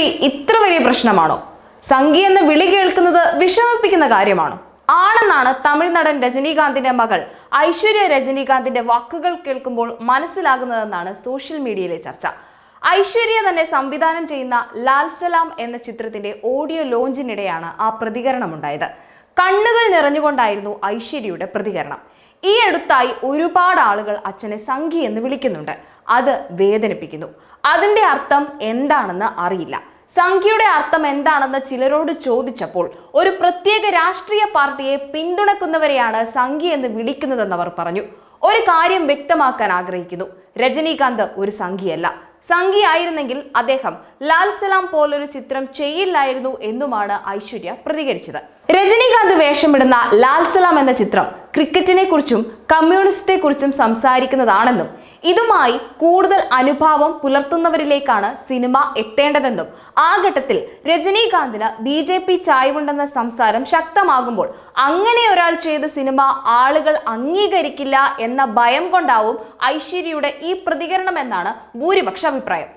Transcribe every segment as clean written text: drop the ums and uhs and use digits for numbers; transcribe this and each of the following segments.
വിളി ഇത്ര വലിയ പ്രശ്നമാണോ? സംഗി എന്ന വിളി കേൾക്കുന്നത് വിഷമിപ്പിക്കുന്ന കാര്യമാണോ? ആണെന്നാണ് തമിഴ് നടൻ രജനീകാന്തിന്റെ മകൾ ഐശ്വര്യ രജനീകാന്തിന്റെ വാക്കുകൾ കേൾക്കുമ്പോൾ മനസ്സിലാകുന്നതെന്നാണ് സോഷ്യൽ മീഡിയയിലെ ചർച്ച. ഐശ്വര്യ തന്നെ സംവിധാനം ചെയ്യുന്ന ലാൽ സലാം എന്ന ചിത്രത്തിന്റെ ഓഡിയോ ലോഞ്ചിനിടെയാണ് ആ പ്രതികരണമുണ്ടായത്. കണ്ണുകൾ നിറഞ്ഞുകൊണ്ടായിരുന്നു ഐശ്വര്യയുടെ പ്രതികരണം. ഈ അടുത്തായി ഒരുപാട് ആളുകൾ അച്ഛനെ സംഗി എന്ന് വിളിക്കുന്നുണ്ട്. അത് വേദനിപ്പിക്കുന്നു. അതിന്റെ അർത്ഥം എന്താണെന്ന് അറിയില്ല. സംഖ്യയുടെ അർത്ഥം എന്താണെന്ന് ചിലരോട് ചോദിച്ചപ്പോൾ ഒരു പ്രത്യേക രാഷ്ട്രീയ പാർട്ടിയെ പിന്തുണക്കുന്നവരെയാണ് സംഖ്യ എന്ന് വിളിക്കുന്നതെന്നവർ പറഞ്ഞു. ഒരു കാര്യം വ്യക്തമാക്കാൻ ആഗ്രഹിക്കുന്നു. രജനീകാന്ത് ഒരു സംഖ്യയല്ല. സംഖ്യയായിരുന്നെങ്കിൽ അദ്ദേഹം ലാൽ സലാം പോലൊരു ചിത്രം ചെയ്യില്ലായിരുന്നു എന്നുമാണ് ഐശ്വര്യ പ്രതികരിച്ചത്. രജനീകാന്ത് വേഷമിടുന്ന ലാൽ സലാം എന്ന ചിത്രം ക്രിക്കറ്റിനെ കുറിച്ചും കമ്മ്യൂണിസത്തെ കുറിച്ചും സംസാരിക്കുന്നതാണെന്നും ഇതുമായി കൂടുതൽ അനുഭാവം പുലർത്തുന്നവരിലേക്കാണ് സിനിമ എത്തേണ്ടതെന്നും ആ ഘട്ടത്തിൽ രജനീകാന്തിന് BJP ചായ്വുണ്ടെന്ന സംസാരം ശക്തമാകുമ്പോൾ അങ്ങനെ ഒരാൾ ചെയ്ത സിനിമ ആളുകൾ അംഗീകരിക്കില്ല എന്ന ഭയം കൊണ്ടാവും ഐശ്വര്യയുടെ ഈ പ്രതികരണം എന്നാണ് ഭൂരിപക്ഷ അഭിപ്രായം.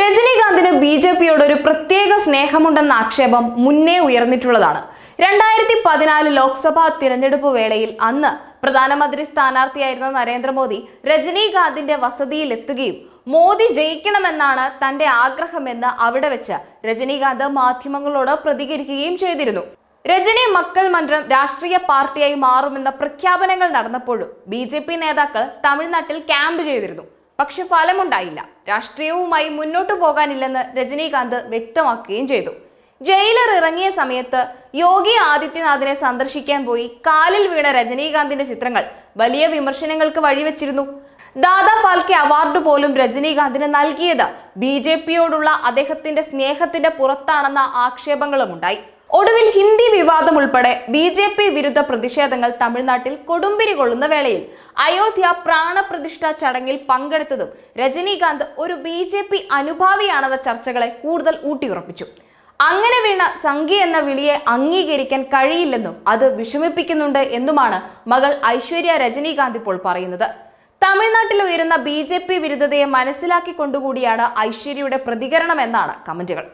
രജനീകാന്തിന് BJPയോട് ഒരു പ്രത്യേക സ്നേഹമുണ്ടെന്ന ആക്ഷേപം മുന്നേ ഉയർന്നിട്ടുള്ളതാണ്. 2014 ലോക്സഭാ തിരഞ്ഞെടുപ്പ് വേളയിൽ അന്ന് പ്രധാനമന്ത്രി സ്ഥാനാർത്ഥിയായിരുന്ന നരേന്ദ്രമോദി രജനീകാന്തിന്റെ വസതിയിൽ എത്തുകയും മോദി ജയിക്കണമെന്നാണ് തന്റെ ആഗ്രഹമെന്ന് അവിടെ വെച്ച് രജനീകാന്ത് മാധ്യമങ്ങളോട് പ്രതികരിക്കുകയും ചെയ്തിരുന്നു. രജനി മക്കൾ മന്ത്രം രാഷ്ട്രീയ പാർട്ടിയായി മാറുമെന്ന പ്രഖ്യാപനങ്ങൾ നടന്നപ്പോഴും BJP നേതാക്കൾ തമിഴ്നാട്ടിൽ ക്യാമ്പ് ചെയ്തിരുന്നു. പക്ഷെ ഫലമുണ്ടായില്ല. രാഷ്ട്രീയവുമായി മുന്നോട്ടു പോകാനില്ലെന്ന് രജനീകാന്ത് വ്യക്തമാക്കുകയും ചെയ്തു. ജയിലർ ഇറങ്ങിയ സമയത്ത് യോഗി ആദിത്യനാഥിനെ സന്ദർശിക്കാൻ പോയി കാലിൽ വീണ രജനീകാന്തിന്റെ ചിത്രങ്ങൾ വലിയ വിമർശനങ്ങൾക്ക് വഴിവെച്ചിരുന്നു. ദാദാ ഫാൽക്കെ അവാർഡ് പോലും രജനീകാന്തിന് നൽകിയത് BJPയോടുള്ള അദ്ദേഹത്തിന്റെ സ്നേഹത്തിന്റെ പുറത്താണെന്ന ആക്ഷേപങ്ങളും ഉണ്ടായി. ഒടുവിൽ ഹിന്ദി വിവാദം ഉൾപ്പെടെ BJP വിരുദ്ധ പ്രതിഷേധങ്ങൾ തമിഴ്നാട്ടിൽ കൊടുമ്പിരി കൊള്ളുന്ന വേളയിൽ അയോധ്യ പ്രാണപ്രതിഷ്ഠ ചടങ്ങിൽ പങ്കെടുത്തതും രജനീകാന്ത് ഒരു BJP അനുഭാവിയാണെന്ന ചർച്ചകളെ കൂടുതൽ ഊട്ടിയുറപ്പിച്ചു. അങ്ങനെ വീണ സംഖ്യ എന്ന വിളിയെ അംഗീകരിക്കാൻ കഴിയില്ലെന്നും അത് വിഷമിപ്പിക്കുന്നുണ്ട് എന്നുമാണ് മകൾ ഐശ്വര്യ രജനീകാന്ത് ഇപ്പോൾ പറയുന്നത്. തമിഴ്നാട്ടിൽ ഉയരുന്ന BJP വിരുദ്ധതയെ മനസ്സിലാക്കിക്കൊണ്ടുകൂടിയാണ് ഐശ്വര്യയുടെ പ്രതികരണം എന്നാണ് കമന്റുകൾ.